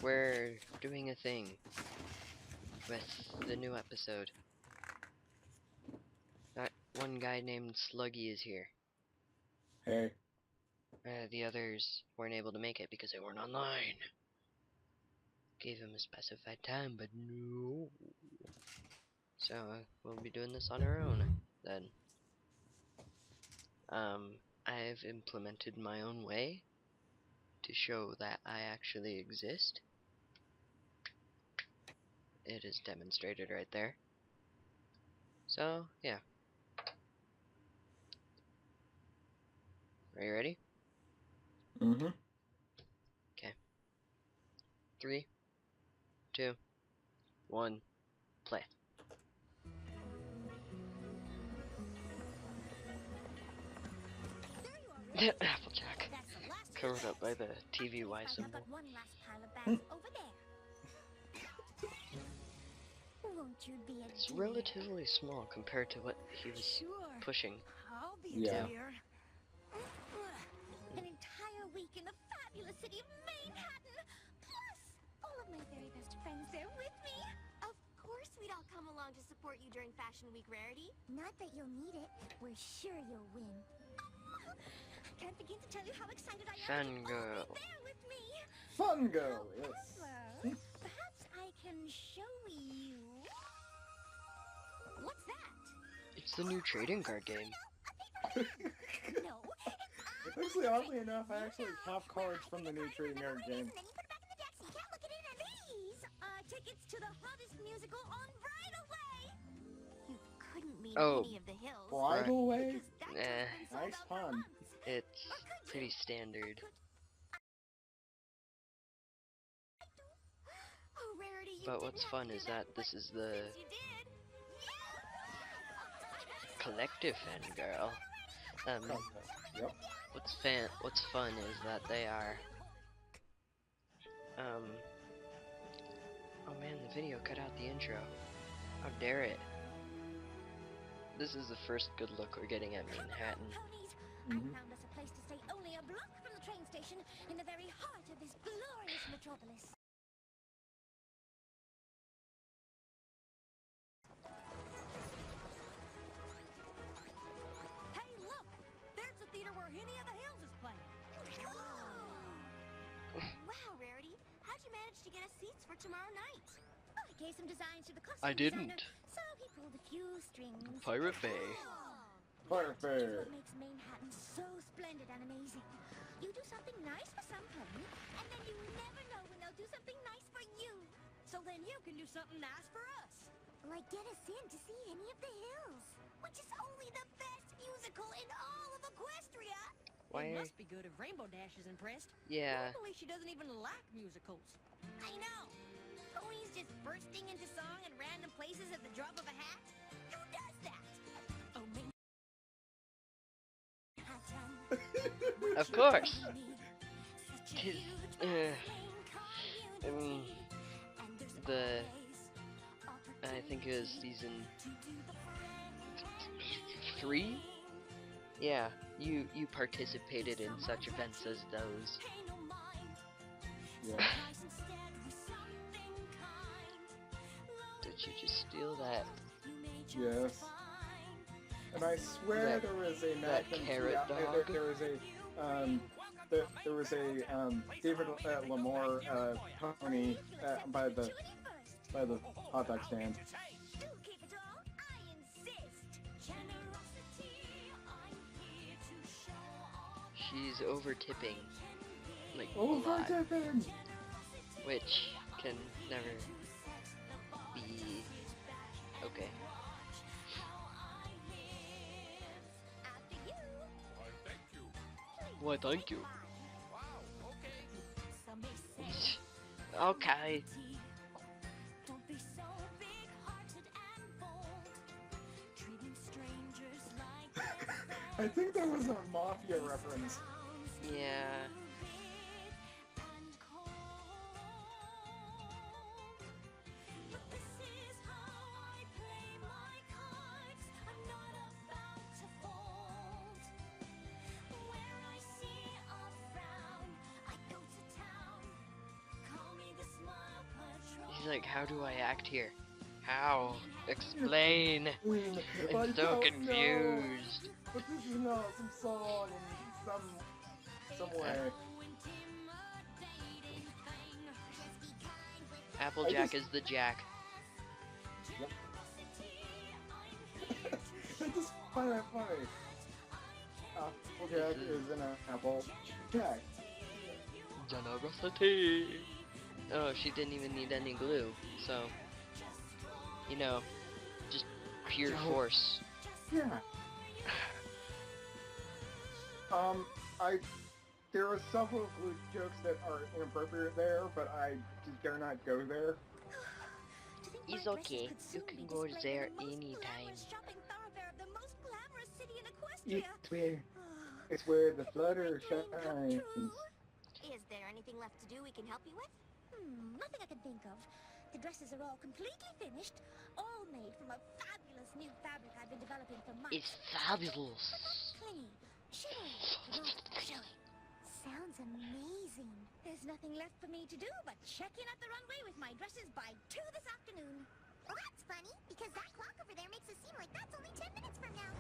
We're doing a thing with the new episode. That one guy named Sluggy is here. Hey. The others weren't able to make it because they weren't online. Gave him a specified time, but no. So we'll be doing this on our own then. I've implemented my own way to show that I actually exist. It is demonstrated right there. So yeah. Are you ready? Mm-hmm. Okay. 3, 2, 1, play. Applejack. Covered up by the TVY symbol. It's relatively small compared to what he was pushing. Yeah. An entire week in the fabulous city of Manehattan, plus all of my very best friends there with me. Of course we'd all come along to support you during Fashion Week, Rarity. Not that you'll need it. We're sure you'll win. I can't begin to tell you how excited I am to all be there with me. Fun girl, yes. Hello. Perhaps I can show you. What's that? It's the new trading card game. No. Actually, oddly enough, I actually have cards from the new trading card game. These are tickets to the hottest musical on Bridalway. You couldn't mean Oh. any of the hills. Bridal Way? Nice pun. It's pretty standard. Oh, Rarity, you But didn't what's have fun to do is that this is the since you did. collective fangirl. Yep. What's fun is that they are oh man, the video cut out the intro. How dare it. This is the first good look we're getting at Manhattan. I found us a place to stay only a block from the train station in the very heart of this glorious metropolis. Hey, look! There's the theater where Henny of the Hills is playing. Wow, Rarity. How'd you manage to get us seats for tomorrow night? I gave some designs to the costume I didn't. designer, so he pulled a few strings. Pirate Bay. Pirate That's Bay. what makes Manehattan so splendid and amazing. You do something nice for somebody, and then you never know when they'll do something nice for you. So then you can do something nice for us. Like get us in to see Henny of the Hills, which is only the best musical in all of Equestria. Why? It must be good if Rainbow Dash is impressed. Yeah. Normally she doesn't even like musicals. I know. Ponies just bursting into song in random places at the drop of a hat. Who does that? Oh, Manhattan. Of course. I mean, I think it was season 3. Yeah, you participated in such events as those. Yeah. Did you just steal that? Yes. And I swear there was a carrot dog? There was a there was a David Lamore pony by the hot dog stand. Do keep it all, I insist. Generosity, I'm here to show off. She's over tipping, like a Over lot, tipping! which can never be okay. After you. Why, thank you. Some may say Okay. don't be so big-hearted and bold, treating strangers like they're I think that was a Mafia reference. Yeah. and cold. But this is how I play my cards. I'm not about to fold. Where I see a frown, I go to town. Call me the like, how do I act here? How? Explain. Queen, I I'm so don't know. confused. But this is an awesome song in some way. Applejack is the jack. I just find that funny. Applejack is an apple jack. Generosity. Oh, she didn't even need any glue, so you know, just pure No. force. Yeah. There are several glue jokes that are inappropriate there, but I just dare not go there. It's okay. You can go there anytime. It's where the flutter shines. Is there anything left to do we can help you with? Nothing I can think of. The dresses are all completely finished, all made from a fabulous new fabric I've been developing for months. It's fabulous. Clingy, shimmery, not showy. Sounds amazing. There's nothing left for me to do but check in at the runway with my dresses by 2 this afternoon. Well, that's funny, because that clock over there makes it seem like that's only 10 minutes from now.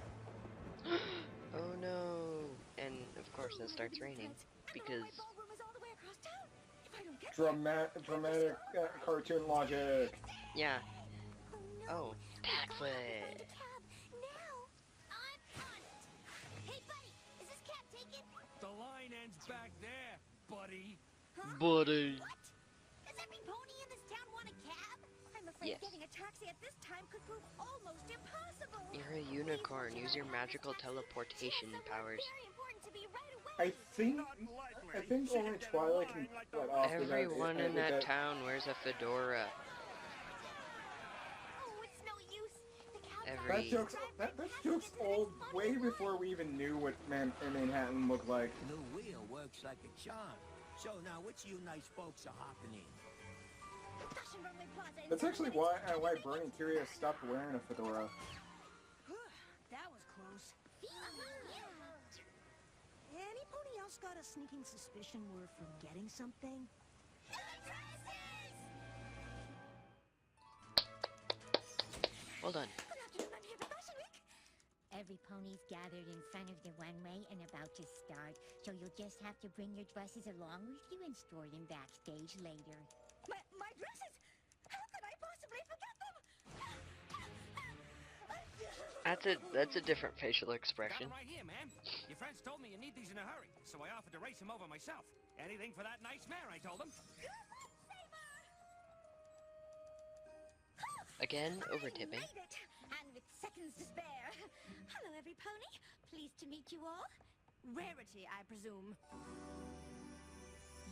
Oh no. And of course it starts raining because My ballroom is all the way across town. If I don't get Dramatic cartoon logic. yeah. Oh, no. Oh, taxi. Cab, now. I'm on it. Hey, buddy, is this cab taken? The line ends back there, buddy. Buddy. What? Does every pony in this town want a cab? I'm afraid Yes. getting a taxi at this time could prove almost impossible. You're a unicorn. Use your magical teleportation powers. Very important to be right away. I think only Twilight can let off with that- Everyone in with that town wears a fedora. Oh, it's no use. The cab Every- That joke's old, way before we even knew what Manhattan looked like. New wheel works like a charm. So now which of you nice folks are hopping in? Fashion Runway Plaza in That's 10 actually minutes. why Brony and Curious stopped wearing a fedora. That was close. Any pony else got a sneaking suspicion we're forgetting something? Hold on. Good afternoon, I'm here for Fashion Week. Every pony's gathered in front of the runway and about to start, so you'll just have to bring your dresses along with you and store them backstage later. My dresses! How could I possibly forget them? That's a different facial Got expression. 'em right here, man. Your friends told me you need these in a hurry, so I offered to race them over myself. Anything for that nice mare, I told them. Again, over tipping. Made it! And with seconds to spare. Hello, every pony. Pleased to meet you all. Rarity, I presume.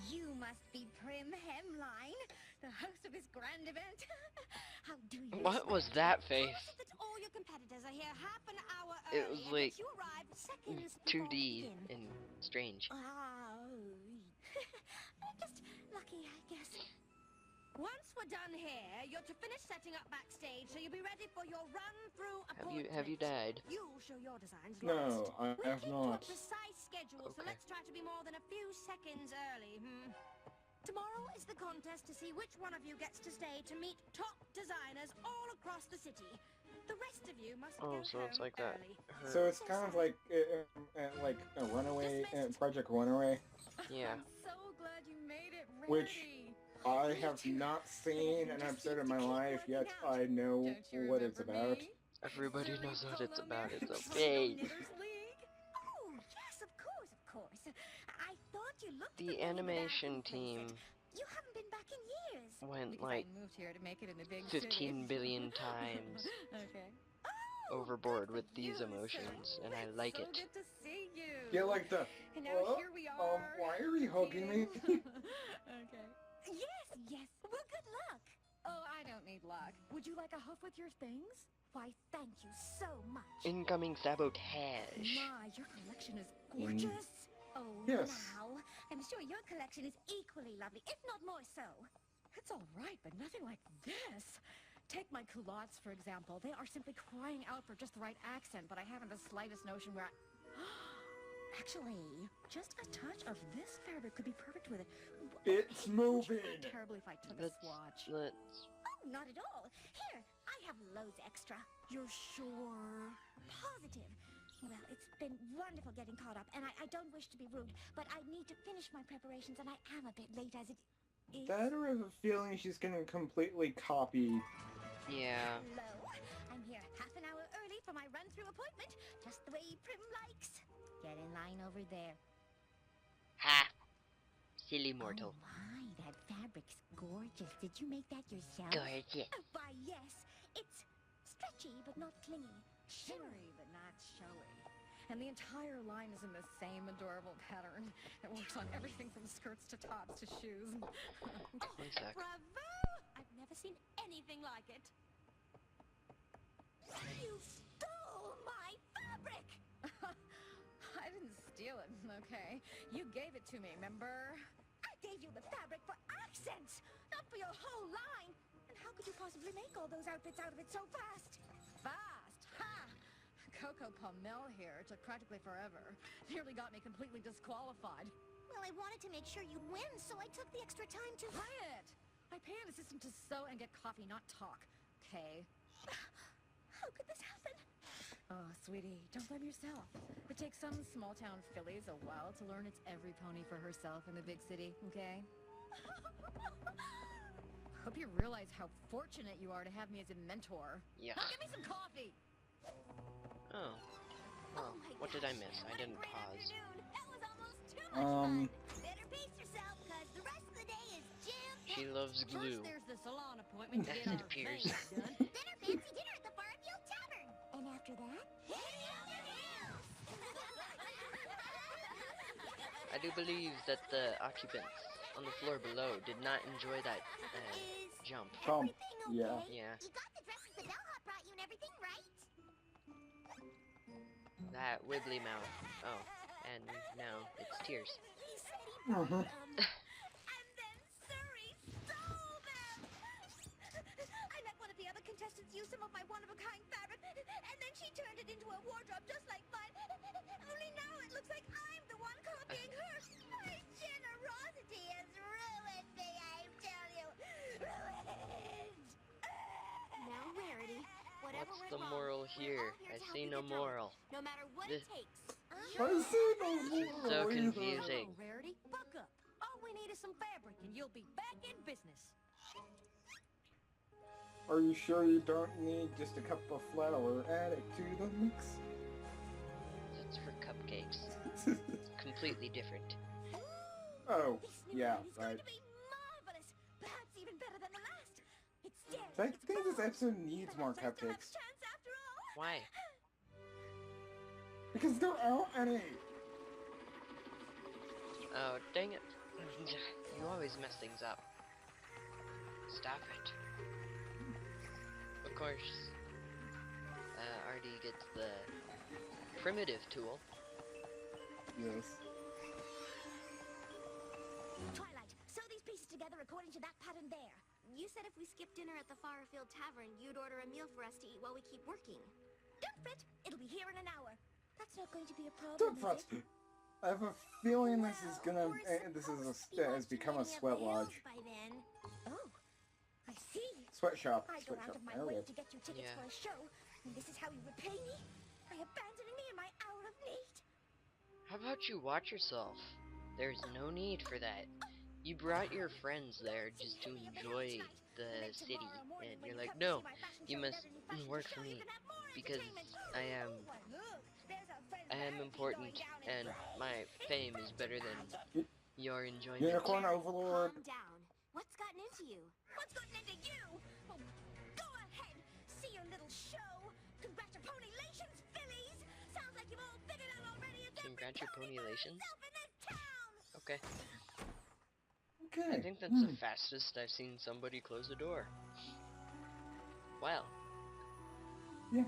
You must be Prim Hemline, the host of this grand event. How do you What was that face? that all your competitors are here half an hour It early was and like that you arrive seconds before 2D we begin. and strange. Just lucky, I guess. Once we're done here, you're to finish setting up backstage, so you'll be ready for your run-through appointment. Have you died? You'll show your designs No, I last. have We keep not. to a precise schedule, so Okay. let's try to be more than a few seconds early. Tomorrow is the contest to see which one of you gets to stay to meet top designers all across the city. The rest of you must Oh, go so it's home like that. early. So it's kind of like a Runaway, Project Runaway, Yeah. I'm so glad you made it, Which Rarity. I have not seen an episode in my life, yet I know Don't you what it's remember about. me? Everybody Missouri knows what it's Polo about. Mare It's from the okay. Knitters League? Oh, yes, of course, of course. I thought you looked The familiar with that animation and placed team it. You haven't been back in years. went Because like I moved here to make it in the big 15 city. billion times Okay. overboard good with for these you, emotions, sir. and I It's like so it. good to see you. Yeah, like the. And now here we are. Why are you hugging me? Okay. Yes. Well, good luck. Oh, I don't need luck. Would you like a hoof with your things? Why, thank you so much. Incoming sabotage. My, your collection is gorgeous. Oh, Yes. now. I'm sure your collection is equally lovely, if not more so. It's all right, but nothing like this. Take my culottes, for example. They are simply crying out for just the right accent, but I haven't the slightest notion where I... Actually, just a touch of this fabric could be perfect with it. It's moving. Would you mind terribly if I took a swatch? Let's. Oh, not at all. Here, I have loads extra. You're sure? Positive. Well, it's been wonderful getting caught up, and I don't wish to be rude, but I need to finish my preparations, and I am a bit late as it is. That or I have a feeling she's gonna completely copy. Yeah. Hello. I'm here half an hour early for my run-through appointment, just the way Prim likes. Get in line over there. Ha! Silly mortal. Oh my, that fabric's gorgeous. Did you make that yourself? Gorgeous. Oh, why, yes. It's stretchy, but not clingy. Shimmery, but not showy. And the entire line is in the same adorable pattern. It works on everything from skirts to tops to shoes. One sec. Bravo! I've never seen anything like it. You stole my fabric! I didn't steal it, okay? You gave it to me, remember? I gave you the fabric for accents, not for your whole line. And how could you possibly make all those outfits out of it so fast? Fast! Ha! Coco Pomel here took practically forever. Nearly got me completely disqualified. Well, I wanted to make sure you'd win, so I took the extra time to... Quiet! I pay an assistant to sew and get coffee, not talk. Okay? How could this happen? Oh, sweetie, don't blame yourself. It takes some small-town fillies a while to learn it's every pony for herself in the big city, okay? Hope you realize how fortunate you are to have me as a mentor. Yeah. Now give me some coffee! Oh. Well, what did I miss? I didn't pause. That was almost too much fun. Better pace yourself, because the rest of the day is jam-packed. She loves glue. First, there's the salon appointment to get It our appears. face done. Then our fancy dinner at the Farfield Tavern. And after that? I do believe that the occupants on the floor below did not enjoy that jump. Jump. Everything Yeah. okay? Yeah. You got the dresses the bellhop brought you and everything, right? That wibbly mouth. Oh, and now it's tears. He said he Mhm. brought them. And then Surrey stole them. I let one of the other contestants use some of my one-of-a-kind fabric, and then she turned it into a wardrobe just like mine. Only now it looks like I'm the one copying her. My generosity has ruined me, I tell you. Ruined. Now, Rarity, whatever What's went the wrong, moral we're here? all here I to help see you no get drunk, moral. no matter what This- it takes. I see no moral So either. confusing. Oh, Rarity, buck up. All we need is some fabric, and you'll be back in business. Are you sure you don't need just a cup of flour? Add it to the mix. That's for cupcakes. Completely different. Oh, This new yeah, one is right. going to be marvelous. Perhaps even better than the last. It's daring. I it's think this bold. episode needs Perhaps more I still have a cupcakes. chance after all. Why? Because there aren't any. Oh, dang it. You always mess things up. Stop it. Of course, Artie gets the primitive tool. Yes. Twilight, sew these pieces together according to that pattern there. You said if we skipped dinner at the Farfield Tavern, you'd order a meal for us to eat while we keep working. Don't fret, it'll be here in an hour. That's not going to be a problem, Don't is fret. it? I have a feeling this is gonna. We're This is supposed to be has become a watching sweat Many of the lodge. Hills By then. Oh, I see. Sweatshop. I go out Sweatshop. of my There we way go. to get you tickets Yeah. for a show, and this is how you repay me? By abandoning me in my hour of need? How about you watch yourself? There's no need for that. You brought your friends there just to enjoy the city, and you're like, no, you must work for me because I am important and my fame is better than your enjoyment. Unicorn Overlord. Calm down. What's gotten into you? What's gotten into you? Oh, go ahead, see your little show. Congratulations, Phillies! Sounds like you've all figured out already. It's every pony for Congratulations. himself in this town. Okay, Okay. I think that's the fastest I've seen somebody close a door. Wow. Yeah.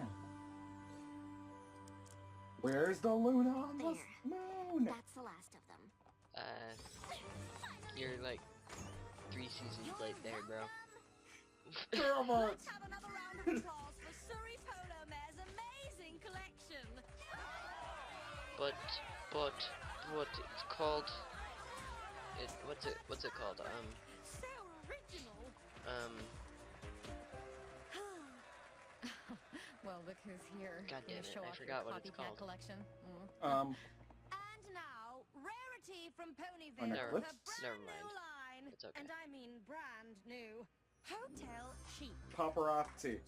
Where's the Luna on the There. moon? That's the last of them. You're like 3 seasons late there, bro. Damn it. Let's have another round of applause for Surrey Polo Mare's amazing collection. But but it's called. What's it called? So original. Well, look who's here. God Can you damn it, show I off forgot your what it's copycat called. collection? And now, Rarity from Ponyville Never- with a brand never new mind. line. It's okay. And I mean brand new. Hotel Chic. Paparazzi.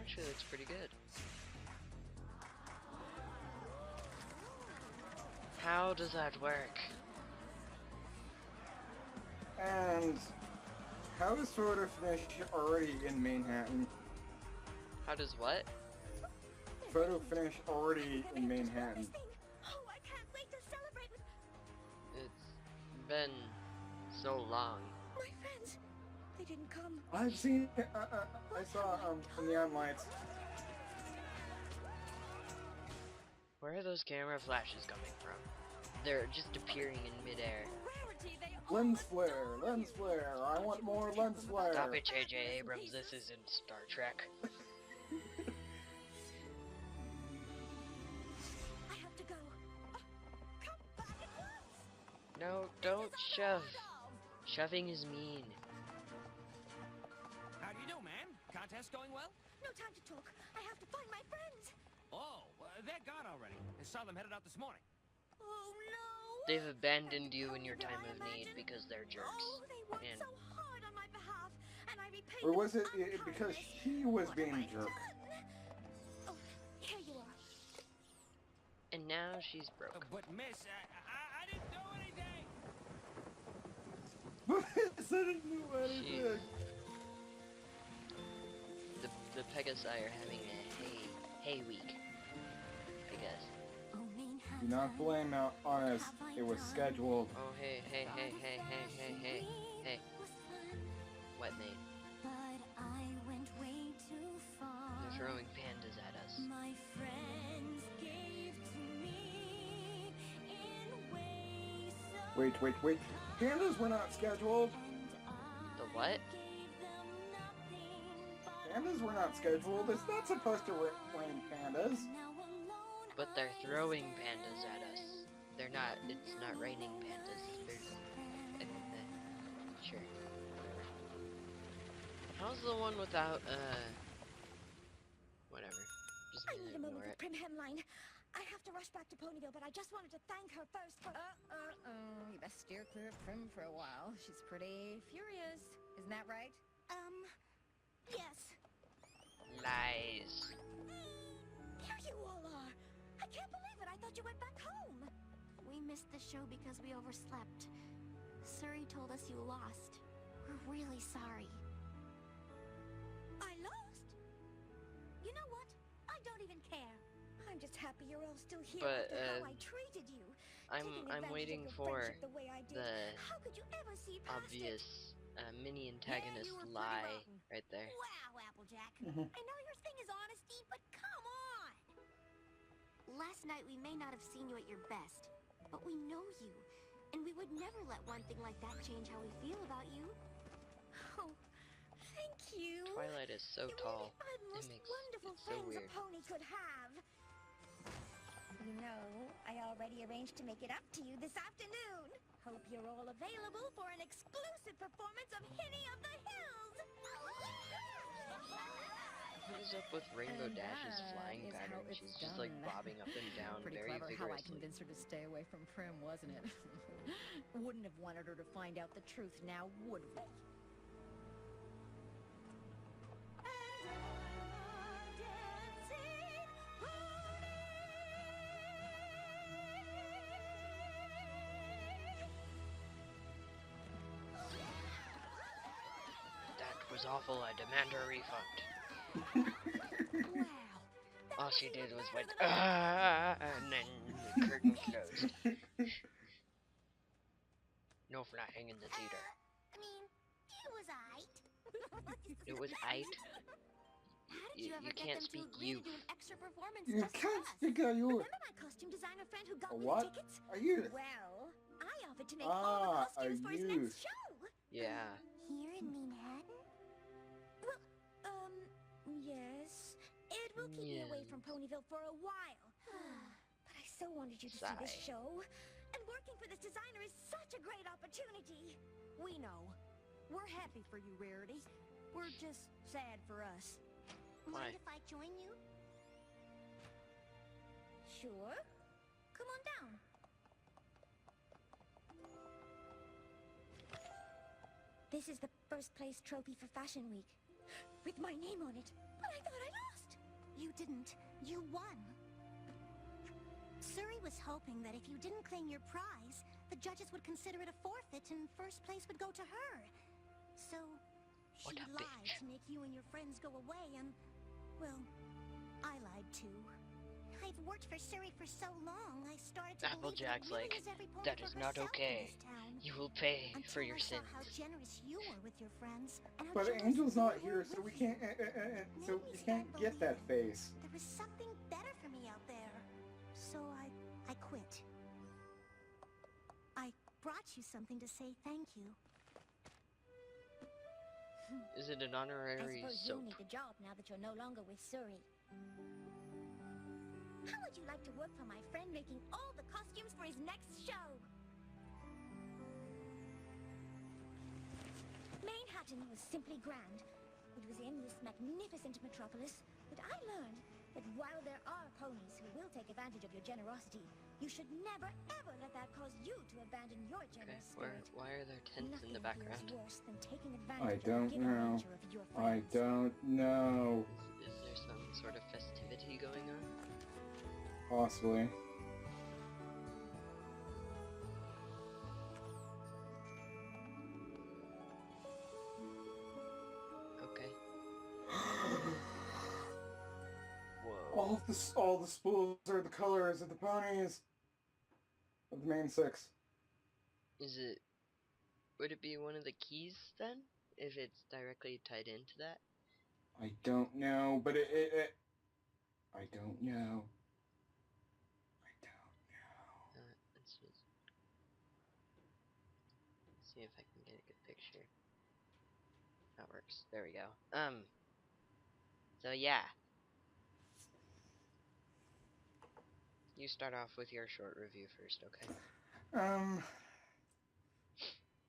Actually, looks pretty good. How does that work? And how is photo finish already in Manhattan? How does what? Photo finish already in Manhattan. Oh, I can't wait to celebrate with It's been so long. my friends. They didn't come. I've seen. I saw the neon lights. Where are those camera flashes coming from? They're just appearing in midair. Rarity, they Lens flare, lens flare. I want more lens flare. Stop it, J.J. Abrams. This isn't Star Trek. I have to go. Come back at once. No, don't shove. Shoving is mean. How do you do, man? Contest going well? No time to talk. I have to find my friends. Oh, they're gone already. I saw them headed out this morning. Oh no. They've abandoned you in your time of need because they're jerks. Oh, they worked And so hard on my behalf, and I repaid Or them was it with because kindness. she was What being have a I jerk? done? Oh, here you are. and now she's broke. But miss, I didn't do anything! I didn't do anything. The Pegasi are having a hay week, I guess. Do not blame it on us. It was scheduled. Oh hey. What, mate? But I went way too far. They're throwing pandas at us. My friends gave to me in ways so Wait. Pandas were not scheduled. The what? gave them nothing but Pandas were not scheduled. It's not supposed to rain pandas. now alone. But they're throwing pandas at us. They're not. It's not raining pandas. There's. Sure. How's the one without whatever. Just I need a moment ignore with it. Prim Hemline. I have to rush back to Ponyville, but I just wanted to thank her first for... You best steer clear of Prim for a while. She's pretty furious. Isn't that right? Yes. Lies. Here you all are. I can't believe it. I thought you went back home. We missed the show because we overslept. Surrey told us you lost. We're really sorry. I lost? You know what? I don't even care. I'm just happy you're all still here But, after how I treated you. I'm Taking waiting advantage of your for friendship the way I did. the How could you ever see past obvious mini antagonist you were pretty lie rotten. right there. Wow, Applejack. Mhm. I know your thing is honesty, but come on. Last night we may not have seen you at your best, but we know you. And we would never let one thing like that change how we feel about you. Oh, thank you. Twilight is so You tall. are the most makes wonderful it so friends weird. a pony could have. You know, I already arranged to make it up to you this afternoon. Hope you're all available for an exclusive performance of Hinny of the Hills. What is up with Rainbow And Dash's that flying is how pattern? it's She's just like done. bobbing up and down Pretty very clever how I vigorously. convinced her to stay away from Prim, wasn't it? Wouldn't have wanted her to find out the truth now, would we? That was awful. I demand a refund. Wow. All she did was went, and then the curtain closed. No flying in the theater. I mean, it was aight. It was aight. How did you ever You get can't them to speak agree youth. to do an extra performance You just for can't us? speak a you. Remember my costume designer friend who got A me what? the tickets? A youth. Well, I offered to make all the Ah, a costumes for his youth. next show. Yeah. Here in Manhattan? Well, yes. It will keep me away from Ponyville for a while. But I so wanted you to see this show. And working for this designer is such a great opportunity. We know. We're happy for you, Rarity. We're just sad for us. Mind if I join you? Sure. Come on down. This is the first place trophy for Fashion Week. With my name on it. But I thought I lost. You didn't. You won. Suri was hoping that if you didn't claim your prize, the judges would consider it a forfeit and first place would go to her. So, she lied to make you and your friends go away and, well, I lied too. I've worked for Suri for so long, I started to Applejack's believe like, that, really that is not okay. You will pay for your sins. How generous you were with your friends. And how But generous Angel's we not were here, so with we you. can't. So Made me you can't start get that believing face. There was something better for me out there. So I quit. I brought you something to say thank you. Is it an I honorary suppose soap? you'll need a job now that you're no longer with Suri. How would you like to work for my friend making all the costumes for his next show? Manehattan was simply grand. It was in this magnificent metropolis that I learned that while there are ponies who will take advantage of your generosity, you should never ever let that cause you to abandon your generous spirit. Why are there tents in the Nothing background? feels worse than taking I advantage of don't the giving know. nature of your I friends. don't know. Is there some sort of festivity going on? Possibly. Okay. Whoa. All the spools are the colors of the ponies of the main six. Would it be one of the keys then? If it's directly tied into that? I don't know, but I don't know. Let's just see if I can get a good picture. That works. There we go. So yeah. You start off with your short review first, okay?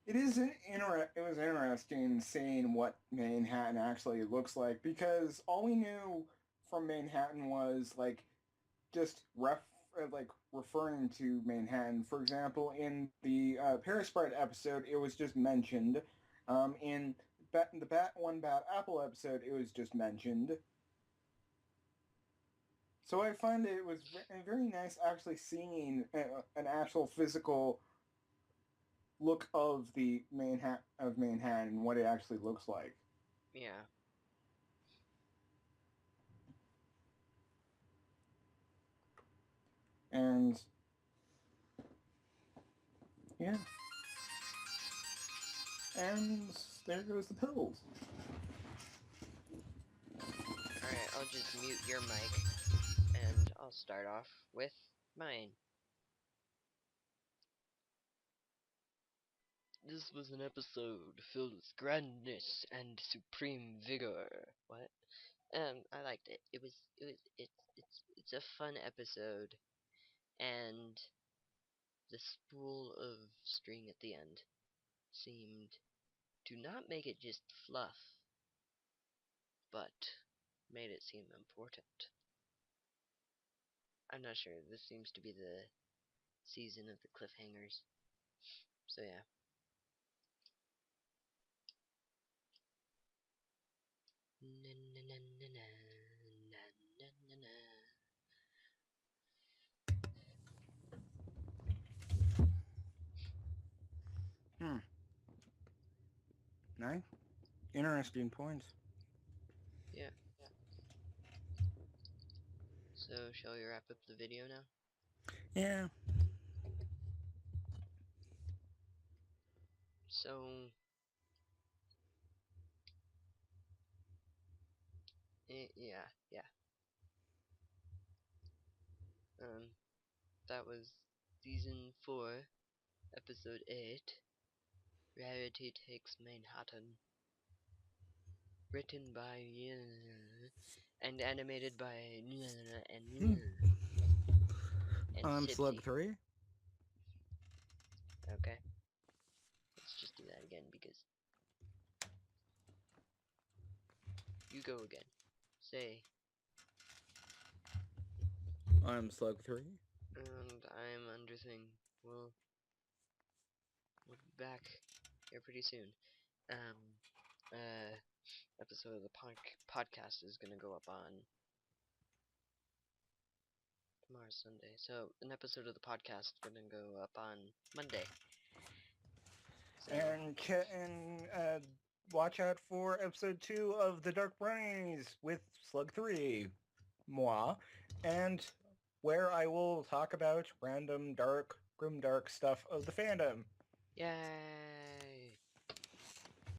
It was interesting seeing what Manhattan actually looks like, because all we knew from Manhattan was like just referring to Manhattan. For example, in the Paris Sprite episode, it was just mentioned. In the One Bad Apple episode, it was just mentioned. So I find it was very nice actually seeing an actual physical look of the Manhattan and what it actually looks like. Yeah. And yeah. And there goes the pills. Alright, I'll just mute your mic, and I'll start off with mine. This was an episode filled with grandness and supreme vigor. What? I liked it. It's a fun episode, and the spool of string at the end seemed to not make it just fluff, but made it seem important. I'm not sure. This seems to be the season of the cliffhangers. So yeah. Na, na, na, na, na, na, na, na, na. Nice. Interesting points. Yeah. So shall we wrap up the video now? Yeah. So yeah. That was season 4, episode 8. Rarity Takes Manehattan. Written by and animated by and And I'm Sipsy. Slug 3. Okay. Let's just do that again because you go again. Say, I'm Slug 3. and I'm underthing. We'll be back here pretty soon. Episode of the podcast is gonna go up on tomorrow's Sunday. So an episode of the podcast is gonna go up on Monday. So, And watch out for episode 2 of The Dark Bronies with Slug 3, moi, and where I will talk about random dark, grimdark stuff of the fandom. yay!